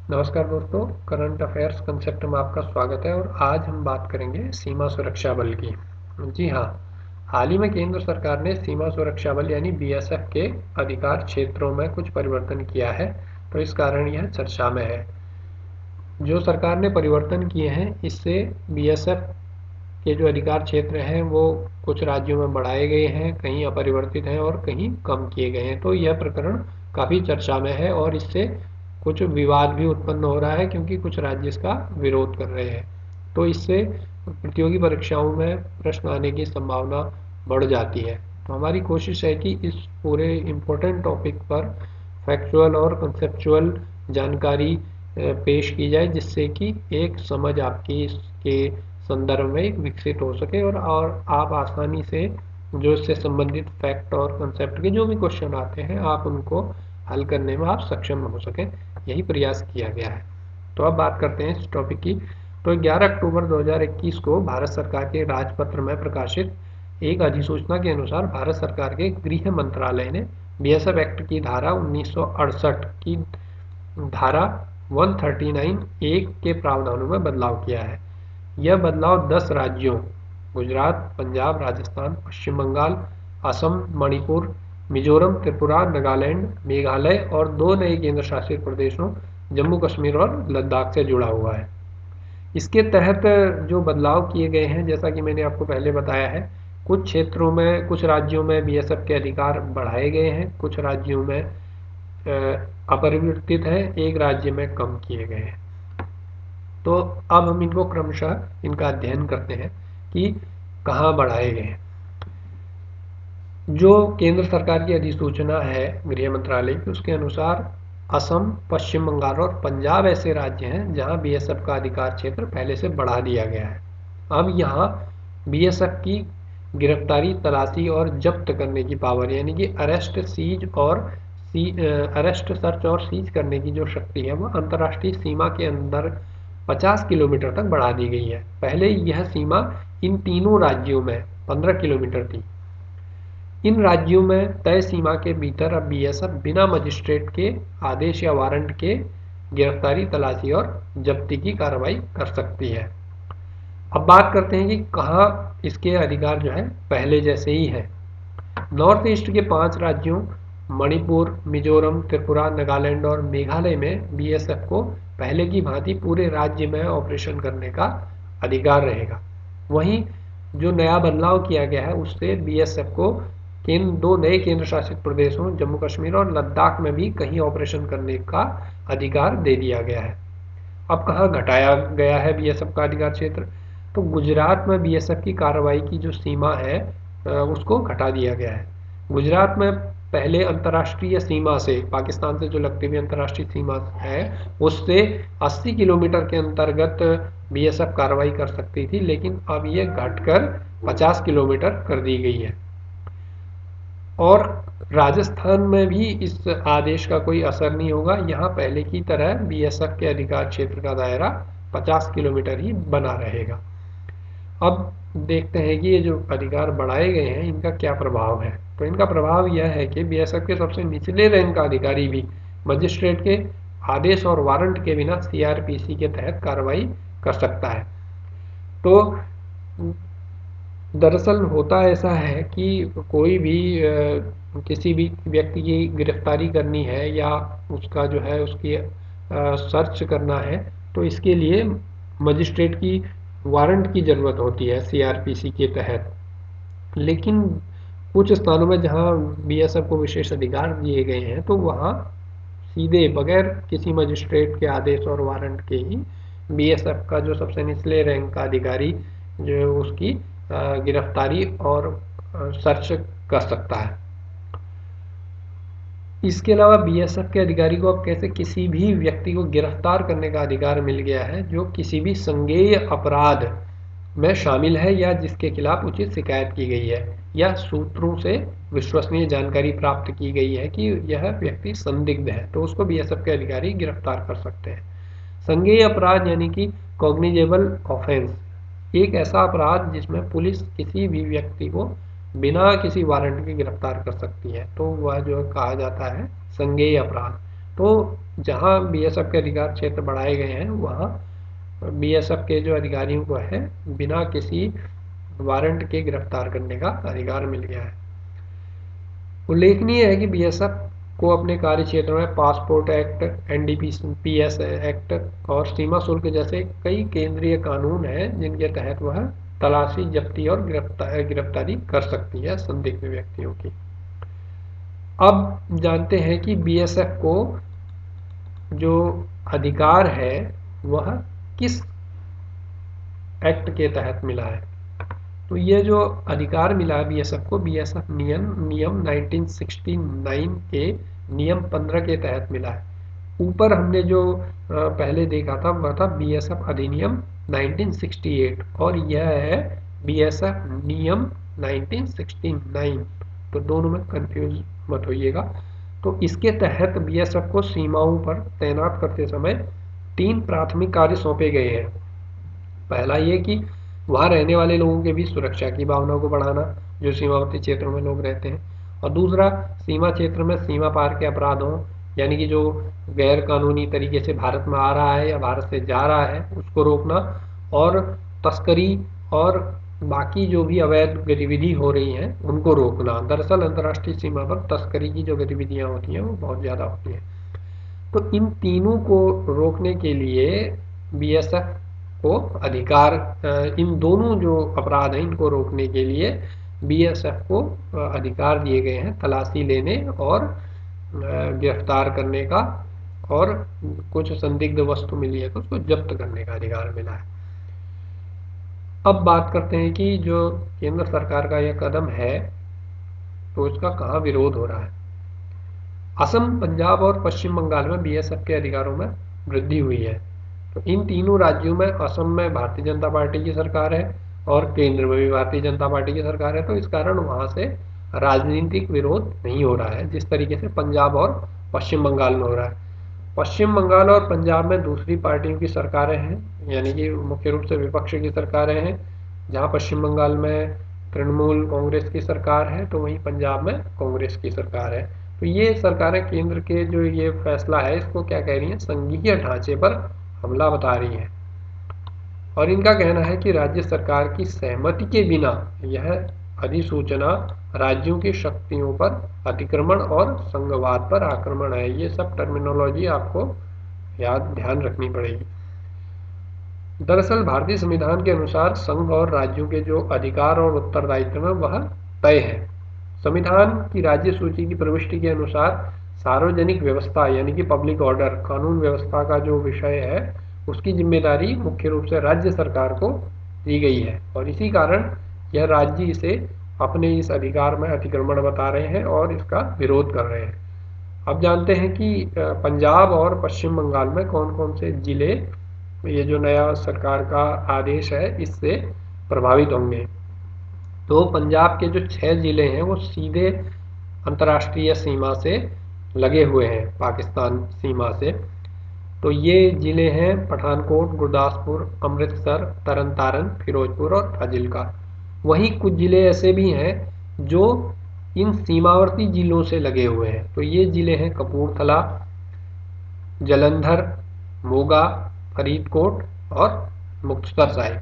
नमस्कार दोस्तों, current affairs concept में आपका स्वागत है। और आज हम बात करेंगे सीमा सुरक्षा बल की। जी हाँ, हाल ही में केंद्र सरकार ने सीमा सुरक्षा बल यानी बीएसएफ के अधिकार क्षेत्रों में कुछ परिवर्तन किया है, तो इस कारण यह चर्चा में है। जो सरकार ने परिवर्तन किए हैं, इससे बीएसएफ के जो अधिकार क्षेत्र हैं वो कुछ राज्यों में बढ़ाए गए हैं, कहीं अपरिवर्तित हैं और कहीं कम किए गए हैं। तो यह प्रकरण काफ़ी चर्चा में है और इससे कुछ विवाद भी उत्पन्न हो रहा है, क्योंकि कुछ राज्य इसका विरोध कर रहे हैं। तो इससे प्रतियोगी परीक्षाओं में प्रश्न आने की संभावना बढ़ जाती है। तो हमारी कोशिश है कि इस पूरे इम्पोर्टेंट टॉपिक पर फैक्चुअल और कंसेप्चुअल जानकारी पेश की जाए, जिससे कि एक समझ आपकी इसके संदर्भ में विकसित हो सके और आप आसानी से जो इससे संबंधित फैक्ट और कंसेप्ट के जो भी क्वेश्चन आते हैं, आप उनको हल करने में आप सक्षम हो सकें। यही प्रयास किया गया है। तो अब बात करते हैं इस टॉपिक की। तो 11 अक्टूबर 2021 को भारत सरकार के राजपत्र में प्रकाशित एक अधिसूचना के अनुसार भारत सरकार के गृह मंत्रालय ने बीएसएफ एक्ट की धारा 1968 की धारा 139 एक के प्रावधानों में बदलाव किया है। यह बदलाव 10 राज्यों गुजरात, पंजाब, राजस्थान, पश्चिम बंगाल, असम, मणिपुर, मिजोरम, त्रिपुरा, नागालैंड, मेघालय और 2 नए केंद्र शासित प्रदेशों जम्मू कश्मीर और लद्दाख से जुड़ा हुआ है। इसके तहत जो बदलाव किए गए हैं, जैसा कि मैंने आपको पहले बताया है, कुछ क्षेत्रों में, कुछ राज्यों में बीएसएफ के अधिकार बढ़ाए गए हैं, कुछ राज्यों में अपरिवर्तित है, एक राज्य में कम किए गए हैं। तो अब हम इनको क्रमशः इनका अध्ययन करते हैं कि कहाँ बढ़ाए गए हैं। जो केंद्र सरकार की अधिसूचना है गृह मंत्रालय की, उसके अनुसार असम, पश्चिम बंगाल और पंजाब ऐसे राज्य हैं जहां बीएसएफ का अधिकार क्षेत्र पहले से बढ़ा दिया गया है। अब यहाँ बीएसएफ की गिरफ्तारी, तलाशी और जब्त करने की पावर, यानी कि अरेस्ट, सीज और अरेस्ट, सर्च और सीज करने की जो शक्ति है, वो अंतर्राष्ट्रीय सीमा के अंदर 50 किलोमीटर तक बढ़ा दी गई है। पहले यह सीमा इन तीनों राज्यों में 15 किलोमीटर थी। इन राज्यों में तय सीमा के भीतर अब बीएसएफ बिना मजिस्ट्रेट के आदेश या वारंट के गिरफ्तारी, तलाशी और जब्ती की कार्रवाई कर सकती है। अब बात करते हैं कि कहाँ इसके अधिकार जो है पहले जैसे ही है। नॉर्थ ईस्ट के 5 राज्यों मणिपुर, मिजोरम, त्रिपुरा, नागालैंड और मेघालय में बीएसएफ को पहले की भांति पूरे राज्य में ऑपरेशन करने का अधिकार रहेगा। वहीं जो नया बदलाव किया गया है, उससे बीएसएफ को दो नए केंद्र शासित प्रदेशों जम्मू कश्मीर और लद्दाख में भी कहीं ऑपरेशन करने का अधिकार दे दिया गया है। अब कहाँ घटाया गया है बीएसएफ का अधिकार क्षेत्र? तो गुजरात में बीएसएफ की कार्रवाई की जो सीमा है, उसको घटा दिया गया है। गुजरात में पहले अंतर्राष्ट्रीय सीमा से, पाकिस्तान से जो लगती हुई अंतर्राष्ट्रीय सीमा है, उससे 80 किलोमीटर के अंतर्गत बीएसएफ कार्रवाई कर सकती थी, लेकिन अब ये घटकर 50 किलोमीटर कर दी गई है। और राजस्थान में भी इस आदेश का कोई असर नहीं होगा। यहाँ पहले की तरह बीएसएफ के अधिकार क्षेत्र का दायरा 50 किलोमीटर ही बना रहेगा। अब देखते हैं कि ये जो अधिकार बढ़ाए गए हैं, इनका क्या प्रभाव है। तो इनका प्रभाव यह है कि बीएसएफ के सबसे निचले रैंक का अधिकारी भी मजिस्ट्रेट के आदेश और वारंट के बिना सीआरपीसी के तहत कार्रवाई कर सकता है। तो दरअसल होता ऐसा है कि कोई भी किसी भी व्यक्ति की गिरफ्तारी करनी है या उसका जो है उसकी सर्च करना है, तो इसके लिए मजिस्ट्रेट की वारंट की ज़रूरत होती है सीआरपीसी के तहत। लेकिन कुछ स्थानों में जहां बीएसएफ को विशेष अधिकार दिए गए हैं, तो वहां सीधे बगैर किसी मजिस्ट्रेट के आदेश और वारंट के ही बीएसएफ का जो सबसे निचले रैंक का अधिकारी जो उसकी गिरफ्तारी और सर्च कर सकता है। इसके अलावा बीएसएफ के अधिकारी को अब कैसे किसी भी व्यक्ति को गिरफ्तार करने का अधिकार मिल गया है जो किसी भी संज्ञेय अपराध में शामिल है या जिसके खिलाफ उचित शिकायत की गई है या सूत्रों से विश्वसनीय जानकारी प्राप्त की गई है कि यह व्यक्ति संदिग्ध है, तो उसको बीएसएफ के अधिकारी गिरफ्तार कर सकते हैं। संज्ञेय अपराध यानी कि कॉग्निजेबल ऑफेंस, एक ऐसा अपराध जिसमें पुलिस किसी भी व्यक्ति को बिना किसी वारंट के गिरफ्तार कर सकती है, तो वह जो कहा जाता है संज्ञेय अपराध। तो जहाँ बीएसएफ के अधिकार क्षेत्र बढ़ाए गए हैं वहाँ बीएसएफ के जो अधिकारियों को है बिना किसी वारंट के गिरफ्तार करने का अधिकार मिल गया है। उल्लेखनीय है कि बीएसएफ को अपने कार्य क्षेत्र में पासपोर्ट एक्ट, एनडीपीएस एक्ट और सीमा शुल्क जैसे कई केंद्रीय कानून हैं जिनके तहत वह तलाशी, जब्ती और गिरफ्तारी कर सकती है संदिग्ध व्यक्तियों की। अब जानते हैं कि बीएसएफ को जो अधिकार है वह किस एक्ट के तहत मिला है। तो ये जो अधिकार मिला है बीएसएफ को, बीएसएफ नियम 1969 के नियम 15 के तहत मिला है। ऊपर हमने जो पहले देखा था वह था बीएसएफ अधिनियम 1968 और यह है बीएसएफ नियम 1969, तो दोनों में कंफ्यूज मत होइएगा। तो इसके तहत बीएसएफ को सीमाओं पर तैनात करते समय 3 प्राथमिक कार्य सौंपे गए हैं। पहला ये कि वहाँ रहने वाले लोगों के बीच सुरक्षा की भावना को बढ़ाना, जो सीमावर्ती क्षेत्रों में लोग रहते हैं, और दूसरा सीमा क्षेत्र में सीमा पार के अपराधों, यानी कि जो गैर कानूनी तरीके से भारत में आ रहा है या भारत से जा रहा है उसको रोकना, और तस्करी और बाकी जो भी अवैध गतिविधि हो रही हैं उनको रोकना। दरअसल अंतर्राष्ट्रीय सीमा पर तस्करी की जो गतिविधियां होती हैं वो बहुत ज़्यादा होती हैं। तो इन तीनों को रोकने के लिए बीएसएफ को अधिकार, इन दोनों जो अपराध हैं इनको रोकने के लिए बीएसएफ को अधिकार दिए गए हैं तलाशी लेने और गिरफ्तार करने का, और कुछ संदिग्ध वस्तु मिली है तो उसको जब्त करने का अधिकार मिला है। अब बात करते हैं कि जो केंद्र सरकार का यह कदम है तो इसका कहाँ विरोध हो रहा है। असम, पंजाब और पश्चिम बंगाल में बीएसएफ के अधिकारों में वृद्धि हुई है। तो इन तीनों राज्यों में, असम में भारतीय जनता पार्टी की सरकार है और केंद्र में भी भारतीय जनता पार्टी की सरकार है, तो इस कारण वहाँ से राजनीतिक विरोध नहीं हो रहा है जिस तरीके से पंजाब और पश्चिम बंगाल में हो रहा है। पश्चिम बंगाल और पंजाब में दूसरी पार्टियों की सरकारें हैं, यानी कि मुख्य रूप से विपक्ष की सरकारें हैं। जहाँ पश्चिम बंगाल में तृणमूल कांग्रेस की सरकार है तो वहीं पंजाब में कांग्रेस की सरकार है। तो ये सरकारें केंद्र के जो ये फैसला है इसको क्या कह रही हैं, संघीय ढांचे पर हमला बता रही हैं, और इनका कहना है कि राज्य सरकार की सहमति के बिना यह अधिसूचना राज्यों की शक्तियों पर अतिक्रमण और संघवाद पर आक्रमण है। ये सब टर्मिनोलॉजी आपको ध्यान रखनी पड़ेगी। दरअसल भारतीय संविधान के अनुसार संघ और राज्यों के जो अधिकार और उत्तरदायित्व है वह तय है। संविधान की राज्य सूची की प्रविष्टि के अनुसार सार्वजनिक व्यवस्था यानी कि पब्लिक ऑर्डर, कानून व्यवस्था का जो विषय है उसकी जिम्मेदारी मुख्य रूप से राज्य सरकार को दी गई है, और इसी कारण यह राज्य इसे अपने इस अधिकार में अतिक्रमण बता रहे हैं और इसका विरोध कर रहे हैं। अब जानते हैं कि पंजाब और पश्चिम बंगाल में कौन कौन से जिले ये जो नया सरकार का आदेश है इससे प्रभावित होंगे। तो पंजाब के जो 6 जिले हैं वो सीधे अंतर्राष्ट्रीय सीमा से लगे हुए हैं, पाकिस्तान सीमा से। तो ये जिले हैं पठानकोट, गुरदासपुर, अमृतसर, तरन तारन, फिरोजपुर और फाजिल्का। वहीं कुछ जिले ऐसे भी हैं जो इन सीमावर्ती जिलों से लगे हुए हैं। तो ये जिले हैं कपूरथला, जलंधर, मोगा, फरीदकोट और मुक्तसर साहिब।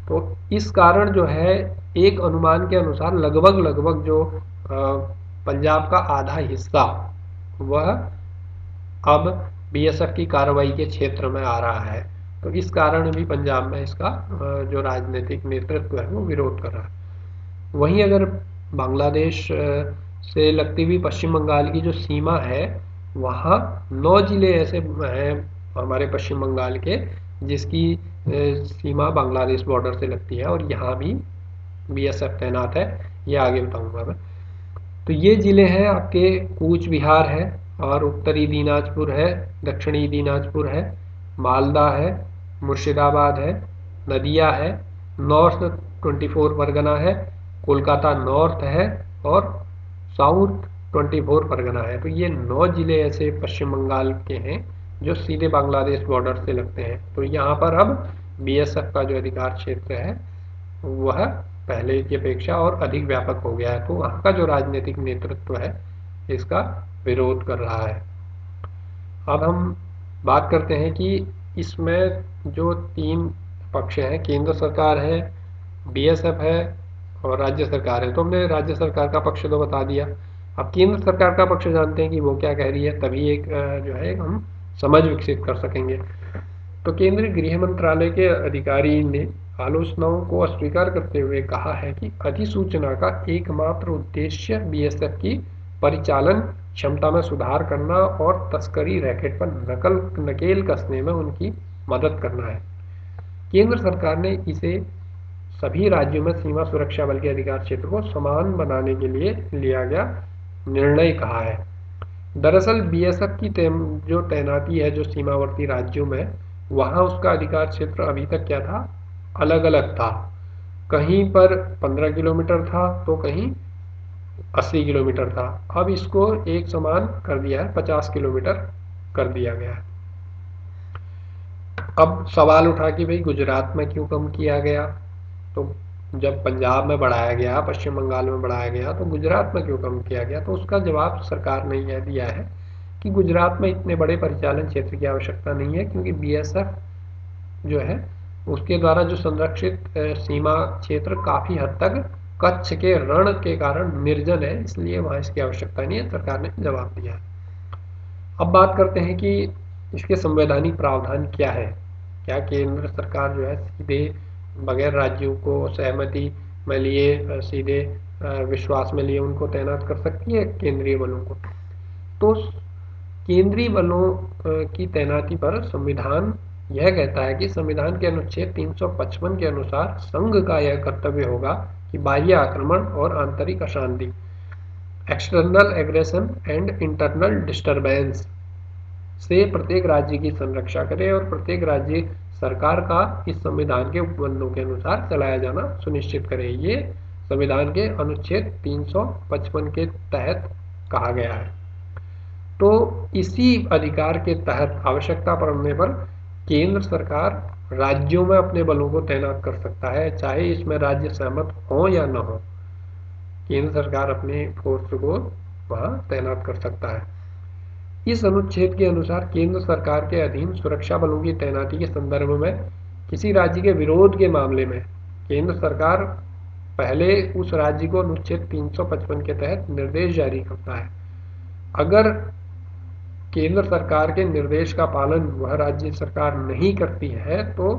तो इस कारण जो है एक अनुमान के अनुसार लगभग जो पंजाब का आधा हिस्सा वह अब बीएसएफ की कार्रवाई के क्षेत्र में आ रहा है। तो इस कारण भी पंजाब में इसका जो राजनीतिक नेतृत्व है वो विरोध कर रहा है। वहीं अगर बांग्लादेश से लगती हुई पश्चिम बंगाल की जो सीमा है वहाँ 9 जिले ऐसे हैं हमारे पश्चिम बंगाल के जिसकी सीमा बांग्लादेश बॉर्डर से लगती है, और यहाँ भी बीएसएफ तैनात है, ये आगे बताऊंगा मैं। तो ये जिले हैं आपके कूच बिहार है, और उत्तरी दिनाजपुर है, दक्षिणी दिनाजपुर है, मालदा है, मुर्शिदाबाद है, नदिया है, नॉर्थ 24 परगना है, कोलकाता नॉर्थ है और साउथ 24 परगना है। तो ये 9 जिले ऐसे पश्चिम बंगाल के हैं जो सीधे बांग्लादेश बॉर्डर से लगते हैं। तो यहाँ पर अब बीएसएफ का जो अधिकार क्षेत्र है वह पहले की अपेक्षा और अधिक व्यापक हो गया है। तो वहाँ का जो राजनीतिक नेतृत्व है इसका विरोध कर रहा है। अब हम बात करते हैं कि इसमें जो 3 पक्ष हैं, केंद्र सरकार है, बीएसएफ है और राज्य सरकार है। तो हमने राज्य सरकार का पक्ष तो बता दिया। अब केंद्र सरकार का पक्ष जानते हैं कि वो क्या कह रही है, तभी एक जो है हम समझ विकसित कर सकेंगे। तो केंद्रीय गृह मंत्रालय के अधिकारी ने आलोचनाओं को अस्वीकार करते हुए कहा है कि अधिसूचना का एकमात्र उद्देश्य बीएसएफ की परिचालन क्षमता में सुधार करना और तस्करी रैकेट पर नकेल कसने में उनकी मदद करना है। केंद्र सरकार ने इसे सभी राज्यों में सीमा सुरक्षा बल के अधिकार क्षेत्र को समान बनाने के लिए लिया गया निर्णय कहा है। दरअसल बीएसएफ की जो तैनाती है जो सीमावर्ती राज्यों में, वहां उसका अधिकार क्षेत्र अभी तक क्या था, अलग अलग था। कहीं पर 15 किलोमीटर था तो कहीं 80 किलोमीटर था। अब इसको एक समान कर दिया है, 50 किलोमीटर कर दिया गया है। अब सवाल उठा कि भाई गुजरात में क्यों कम किया गया। तो जब पंजाब में बढ़ाया गया, पश्चिम बंगाल में बढ़ाया गया, तो गुजरात में क्यों कम किया गया। तो उसका जवाब सरकार ने यह दिया है कि गुजरात में इतने बड़े परिचालन क्षेत्र की आवश्यकता नहीं है, क्योंकि बीएसएफ जो है उसके द्वारा जो संरक्षित सीमा क्षेत्र काफी हद तक कच्छ के रण के कारण निर्जन है, इसलिए वहां इसकी आवश्यकता नहीं है, सरकार ने जवाब दिया है। अब बात करते हैं कि इसके संवैधानिक प्रावधान क्या है। क्या केंद्र सरकार जो है सीधे बगैर राज्यों को सहमति में लिए, सीधे विश्वास में लिए उनको तैनात कर सकती है केंद्रीय बलों को। तो केंद्रीय बलों की तैनाती पर संविधान यह कहता है कि संविधान के अनुच्छेद 355 के अनुसार संघ का यह कर्तव्य होगा कि बाह्य आक्रमण और आंतरिक अशांति, external aggression and internal disturbance से प्रत्येक राज्य की संरक्षा करे और प्रत्येक राज्य सरकार का इस संविधान के उपबंधों के अनुसार चलाया जाना सुनिश्चित करे। ये संविधान के अनुच्छेद 355 के तहत कहा गया है। तो इसी अधिकार के तहत आवश्यकता पड़ने पर केंद्र सरकार राज्यों में अपने बलों को तैनात कर सकता है, चाहे इसमें राज्य सहमत हो या न हो। केंद्र सरकार अपने फोर्स को वहां तैनात कर सकता है। इस अनुच्छेद के अनुसार केंद्र सरकार के अधीन सुरक्षा बलों की तैनाती के संदर्भ में किसी राज्य के विरोध के मामले में केंद्र सरकार पहले उस राज्य को अनुच्छेद 355 के तहत निर्देश जारी करता है। अगर केंद्र सरकार के निर्देश का पालन वह राज्य सरकार नहीं करती है तो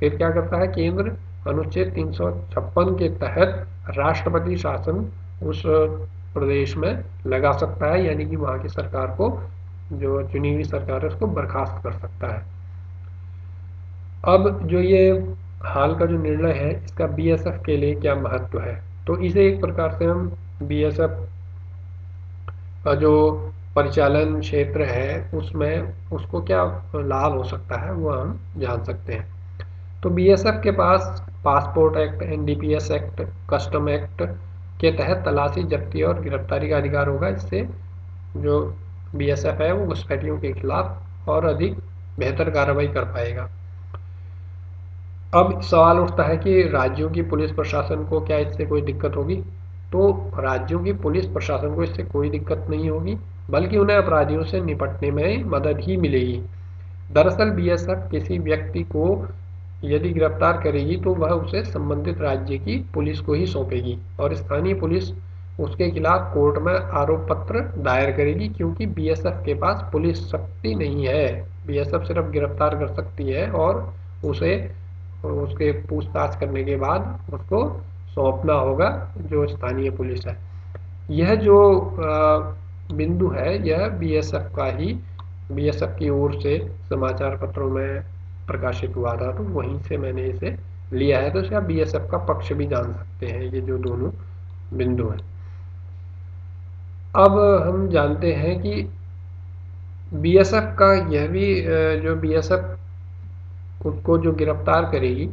फिर क्या करता है केंद्र, अनुच्छेद 356 के तहत राष्ट्रपति शासन उस प्रदेश में लगा सकता है, यानी कि वहां की सरकार को, जो चुनी हुई सरकार है, उसको बर्खास्त कर सकता है। अब जो ये हाल का जो निर्णय है इसका बीएसएफ के लिए क्या महत्व है, तो इसे एक प्रकार से हम बीएसएफ का जो परिचालन क्षेत्र है उसमें उसको क्या लाभ हो सकता है वो हम जान सकते हैं। तो बीएसएफ के पास passport act, NDPS act, custom act के तहत तलाशी, जब्ती और गिरफ्तारी का अधिकार होगा। इससे जो बीएसएफ है वो घुसपैठियों के खिलाफ और अधिक बेहतर कार्रवाई कर पाएगा। अब सवाल उठता है कि राज्यों की पुलिस प्रशासन को क्या इससे कोई दिक्कत होगी। तो राज्यों की पुलिस प्रशासन को इससे कोई दिक्कत नहीं होगी, बल्कि उन्हें अपराधियों से निपटने में मदद ही मिलेगी। दरअसल बीएसएफ किसी व्यक्ति को यदि गिरफ्तार करेगी तो वह उसे संबंधित राज्य की पुलिस को ही सौंपेगी और स्थानीय पुलिस उसके खिलाफ कोर्ट में आरोप पत्र दायर करेगी, क्योंकि बीएसएफ के पास पुलिस शक्ति नहीं है। बीएसएफ सिर्फ गिरफ्तार कर सकती है और उसे उसके पूछताछ करने के बाद उसको सौंपना होगा जो स्थानीय पुलिस है। यह जो बिंदु है यह बीएसएफ का ही, बीएसएफ की ओर से समाचार पत्रों में प्रकाशित हुआ था, तो वहीं से मैंने इसे लिया है। तो इसका बीएसएफ का पक्ष भी जान सकते हैं, ये जो दोनों बिंदु हैं। अब हम जानते हैं कि बीएसएफ का यह भी जो बीएसएफ उसको जो गिरफ्तार करेगी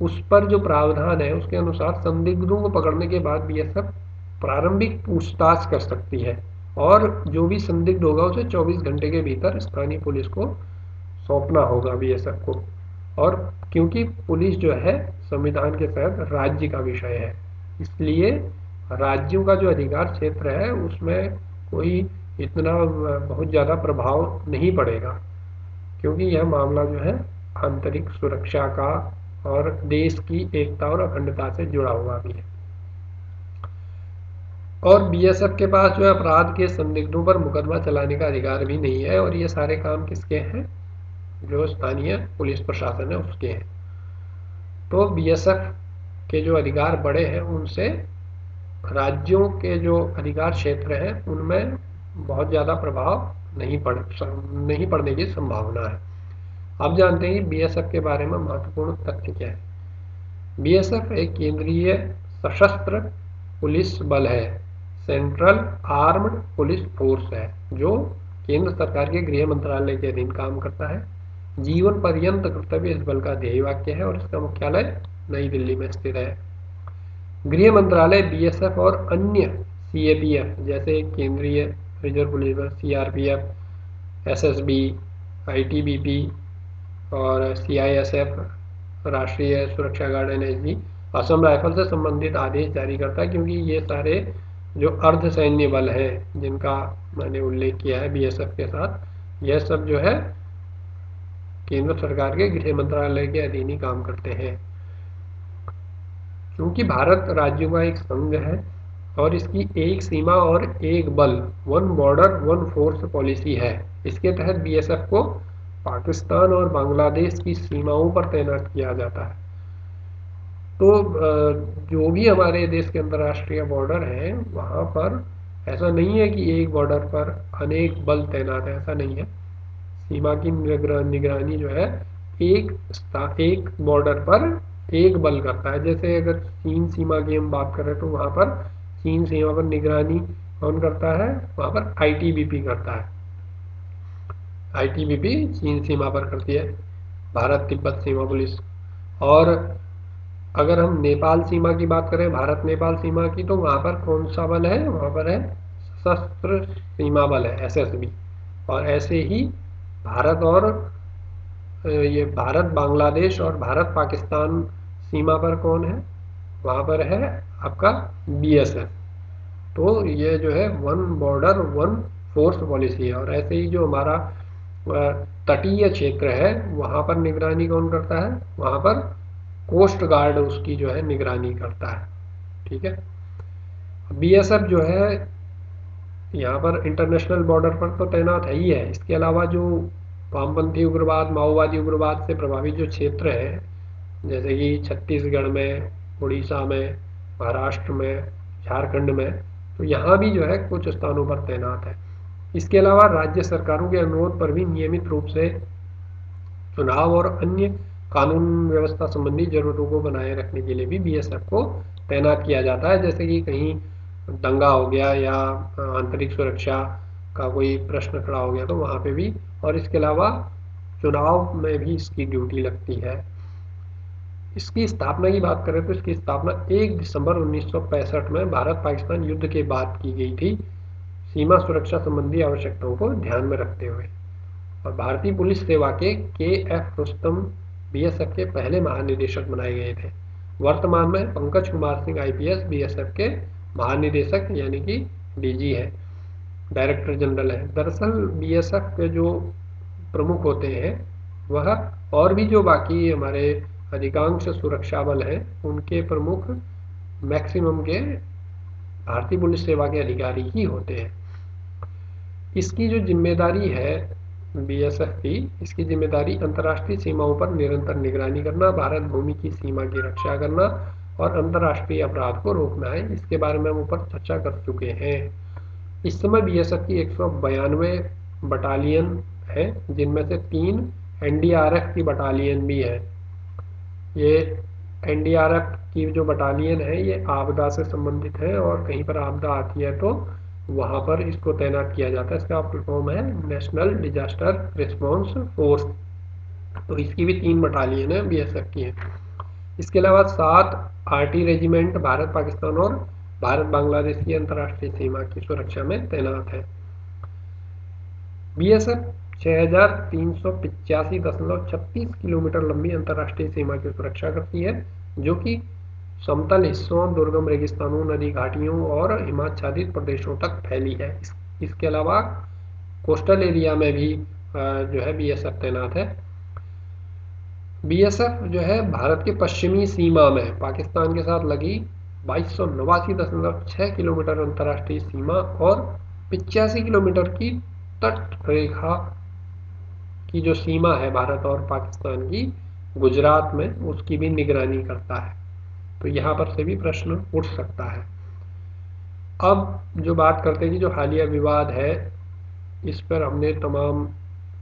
उस पर जो प्रावधान है उसके अनुसार संदिग्धों को पकड़ने के बाद बीएसएफ प्रारंभिक पूछताछ कर सकती है और जो भी संदिग्ध होगा उसे 24 घंटे के भीतर स्थानीय पुलिस को सौंपना होगा बीएसएफ को। और क्योंकि पुलिस जो है संविधान के तहत राज्य का विषय है, इसलिए राज्यों का जो अधिकार क्षेत्र है उसमें कोई इतना बहुत ज़्यादा प्रभाव नहीं पड़ेगा, क्योंकि यह मामला जो है आंतरिक सुरक्षा का और देश की एकता और अखंडता से जुड़ा हुआ भी है। और बीएसएफ के पास जो है अपराध के संदिग्धों पर मुकदमा चलाने का अधिकार भी नहीं है, और ये सारे काम किसके हैं? जो स्थानीय पुलिस प्रशासन है उसके हैं। तो बीएसएफ के जो अधिकार बड़े हैं उनसे राज्यों के जो अधिकार क्षेत्र हैं उनमें बहुत ज़्यादा प्रभाव नहीं पड़ने की संभावना है। अब जानते हैं कि बीएसएफ के बारे में महत्वपूर्ण तथ्य क्या है। बीएसएफ एक केंद्रीय सशस्त्र पुलिस बल है, सेंट्रल आर्म्ड पुलिस फोर्स है, जो केंद्र सरकार के गृह मंत्रालय के अधीन काम करता है। जीवन पर्यंत कर्तव्य इस बल का ध्येय वाक्य है और इसका मुख्यालय नई दिल्ली में स्थित है। गृह मंत्रालय बीएसएफ और अन्य सीएपीएफ जैसे केंद्रीय रिजर्व पुलिस बल, सीआरपीएफ, एसएसबी, आईटीबीपी और सीआईएसएफ, राष्ट्रीय सुरक्षा गार्ड एनएसजी, असम राइफल से संबंधित आदेश जारी करता है, क्योंकि ये सारे जो अर्ध सैन्य बल हैं जिनका मैंने उल्लेख किया है बीएसएफ के साथ, यह सब जो है केंद्र सरकार के गृह मंत्रालय के अधीन ही काम करते हैं। क्योंकि भारत राज्यों का एक संघ है और इसकी एक सीमा और एक बल, one border one force policy है, इसके तहत बीएसएफ को पाकिस्तान और बांग्लादेश की सीमाओं पर तैनात किया जाता है। तो जो भी हमारे देश के अंतर्राष्ट्रीय बॉर्डर हैं वहाँ पर ऐसा नहीं है कि एक बॉर्डर पर अनेक बल तैनात है, ऐसा नहीं है। सीमा की निगरानी जो है एक बॉर्डर पर एक बल करता है। जैसे अगर चीन सीमा की हम बात करें तो वहाँ पर चीन सीमा पर निगरानी कौन करता है? वहाँ पर आईटीबीपी करता है। आईटीबीपी चीन सीमा पर करती है, भारत तिब्बत सीमा पुलिस। और अगर हम नेपाल सीमा की बात करें, भारत नेपाल सीमा की, तो वहाँ पर कौन सा बल है? वहाँ पर है सशस्त्र सीमा बल है, एसएसबी। और ऐसे ही भारत और ये भारत बांग्लादेश और भारत पाकिस्तान सीमा पर कौन है? वहाँ पर है आपका बीएसएफ। तो ये जो है one border one force policy है। और ऐसे ही जो हमारा तटीय क्षेत्र है वहाँ पर निगरानी कौन करता है? वहाँ पर कोस्ट गार्ड उसकी जो है निगरानी करता है। ठीक है। बीएसएफ जो है यहाँ पर इंटरनेशनल बॉर्डर पर तो तैनात है ही है, इसके अलावा जो वामपंथी उग्रवाद, माओवादी उग्रवाद से प्रभावित जो क्षेत्र हैं जैसे कि छत्तीसगढ़ में, उड़ीसा में, महाराष्ट्र में, झारखंड में, तो यहाँ भी जो है कुछ स्थानों पर तैनात है। इसके अलावा राज्य सरकारों के अनुरोध पर भी नियमित रूप से चुनाव और अन्य कानून व्यवस्था संबंधी जरूरतों को बनाए रखने के लिए भी बीएसएफ को तैनात किया जाता है। जैसे कि कहीं दंगा हो गया या आंतरिक सुरक्षा का कोई प्रश्न खड़ा हो गया तो वहाँ पे भी, और इसके अलावा चुनाव में भी इसकी ड्यूटी लगती है। इसकी स्थापना की बात करें तो इसकी स्थापना 1 दिसंबर 1965 में भारत पाकिस्तान युद्ध के बाद की गई थी, सीमा सुरक्षा संबंधी आवश्यकताओं को ध्यान में रखते हुए। और भारतीय पुलिस सेवा के एफ रुस्तम बीएसएफ के पहले महानिदेशक बनाए गए थे। वर्तमान में पंकज कुमार सिंह आईपीएस बीएसएफ के महानिदेशक यानी कि डीजी है, डायरेक्टर जनरल है। दरअसल बीएसएफ के जो प्रमुख होते हैं वह और भी जो बाकी हमारे अधिकांश सुरक्षा बल हैं उनके प्रमुख मैक्सिमम के भारतीय पुलिस सेवा के अधिकारी ही होते हैं। इसकी जो जिम्मेदारी है बीएसएफ की, इसकी जिम्मेदारी अंतर्राष्ट्रीय सीमाओं पर निरंतर निगरानी करना, भारत भूमि की सीमा की रक्षा करना और अंतर्राष्ट्रीय अपराध को रोकना है। इसके बारे में हम ऊपर चर्चा कर चुके हैं। इस समय बीएसएफ की 192 बटालियन है, जिनमें से 3 एनडीआरएफ की बटालियन भी है। ये एनडीआरएफ की जो बटालियन है ये आपदा से संबंधित है, और कहीं पर आपदा आती है तो वहाँ पर इसको तैनात किया जाता है। इसका फुल फॉर्म है नेशनल डिजास्टर रिस्पांस फोर्स। तो इसकी भी 3 बटालियन है बीएसएफ की है। इसके अलावा 7 आरटी रेजिमेंट भारत पाकिस्तान और भारत बांग्लादेश की अंतर्राष्ट्रीय सीमा की सुरक्षा में तैनात है। बीएसएफ 6385.36 किलोमीटर लंबी अंतर्राष्ट्रीय सीमा की सुरक्षा करती है, जो कि समतल हिस्सों, दुर्गम रेगिस्तानों, नदी घाटियों और हिमाच्छादित प्रदेशों तक फैली है। इसके अलावा कोस्टल एरिया में भी जो है बीएसएफ तैनात है। बीएसएफ जो है भारत के पश्चिमी सीमा में पाकिस्तान के साथ लगी 2289.6 किलोमीटर अंतर्राष्ट्रीय सीमा और 85 किलोमीटर की तट रेखा की जो सीमा है भारत और पाकिस्तान की गुजरात में, उसकी भी निगरानी करता है। तो यहाँ पर से भी प्रश्न उठ सकता है। अब जो बात करते हैं कि जो हालिया विवाद है, इस पर हमने तमाम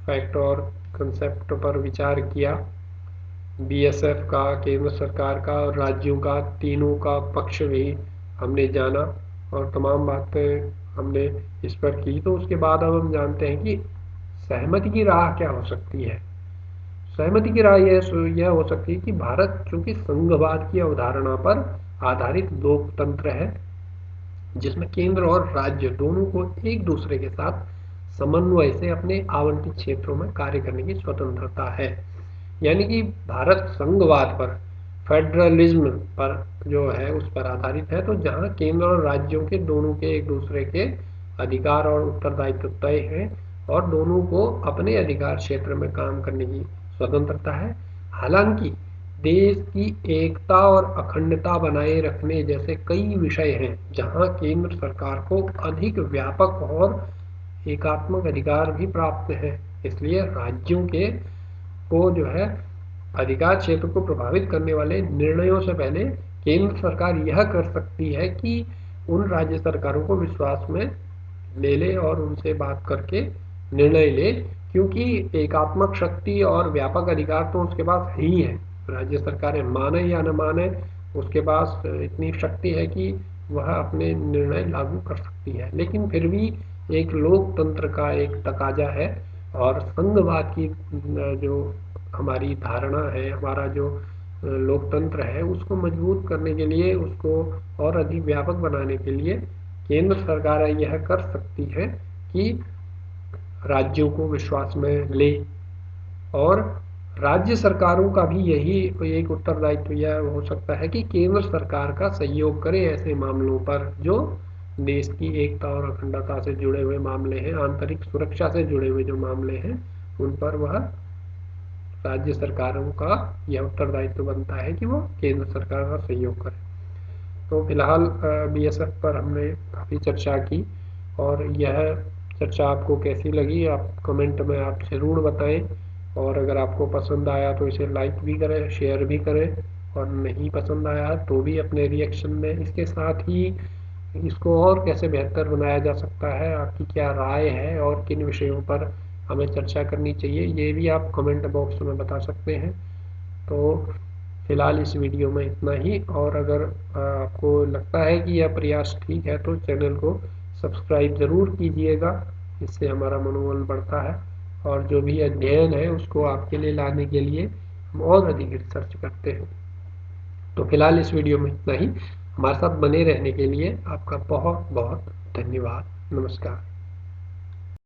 फैक्ट और कंसेप्ट पर विचार किया। बीएसएफ का, केंद्र सरकार का और राज्यों का, तीनों का पक्ष भी हमने जाना और तमाम बातें हमने इस पर की। तो उसके बाद अब हम जानते हैं कि सहमति की राह क्या हो सकती है। सहमति की राह यह हो सकती है कि भारत चूंकि संघवाद की अवधारणा पर आधारित लोकतंत्र है, जिसमें केंद्र और राज्य दोनों को एक दूसरे के साथ समन्वय से अपने आवंटित क्षेत्रों में कार्य करने की स्वतंत्रता है। यानी कि भारत संघवाद पर, फेडरलिज्म पर जो है उस पर आधारित है, तो जहां केंद्र और राज्यों के दोनों के एक दूसरे के अधिकार और उत्तरदायित्व तय हैं और दोनों को अपने अधिकार क्षेत्र में काम करने की स्वतंत्रता है। हालांकि देश की एकता और अखंडता बनाए रखने जैसे कई विषय हैं जहां केंद्र सरकार को अधिक व्यापक और एकात्मक अधिकार भी प्राप्त है। इसलिए राज्यों के को जो है अधिकार क्षेत्र को प्रभावित करने वाले निर्णयों से पहले केंद्र सरकार यह कर सकती है कि उन राज्य सरकारों को विश्वास में ले ले और उनसे बात करके निर्णय ले, क्योंकि एकात्मक शक्ति और व्यापक अधिकार तो उसके पास ही है। राज्य सरकारें माने या न माने, उसके पास इतनी शक्ति है कि वह अपने निर्णय लागू कर सकती है। लेकिन फिर भी एक लोकतंत्र का एक तकाजा है और संघवाद की जो हमारी धारणा है, हमारा जो लोकतंत्र है, उसको मजबूत करने के लिए, उसको और अधिक व्यापक बनाने के लिए केंद्र सरकार यह कर सकती है कि राज्यों को विश्वास में ले, और राज्य सरकारों का भी यही एक उत्तरदायित्व यह हो सकता है कि केंद्र सरकार का सहयोग करें ऐसे मामलों पर जो देश की एकता और अखंडता से जुड़े हुए मामले हैं, आंतरिक सुरक्षा से जुड़े हुए जो मामले हैं, उन पर वह राज्य सरकारों का यह उत्तरदायित्व बनता है कि वो केंद्र सरकार का सहयोग करें। तो फिलहाल बीएसएफ पर हमने काफ़ी चर्चा की और यह चर्चा आपको कैसी लगी आप कमेंट में आप ज़रूर बताएं, और अगर आपको पसंद आया तो इसे लाइक भी करें, शेयर भी करें, और नहीं पसंद आया तो भी अपने रिएक्शन में इसके साथ ही इसको और कैसे बेहतर बनाया जा सकता है, आपकी क्या राय है और किन विषयों पर हमें चर्चा करनी चाहिए, ये भी आप कमेंट बॉक्स में बता सकते हैं। तो फिलहाल इस वीडियो में इतना ही, और अगर आपको लगता है कि यह प्रयास ठीक है तो चैनल को सब्सक्राइब ज़रूर कीजिएगा, इससे हमारा मनोबल बढ़ता है और जो भी अध्ययन है उसको आपके लिए लाने के लिए हम और अधिक रिसर्च करते हैं। तो फिलहाल इस वीडियो में इतना ही। हमारे साथ बने रहने के लिए आपका बहुत बहुत धन्यवाद। नमस्कार।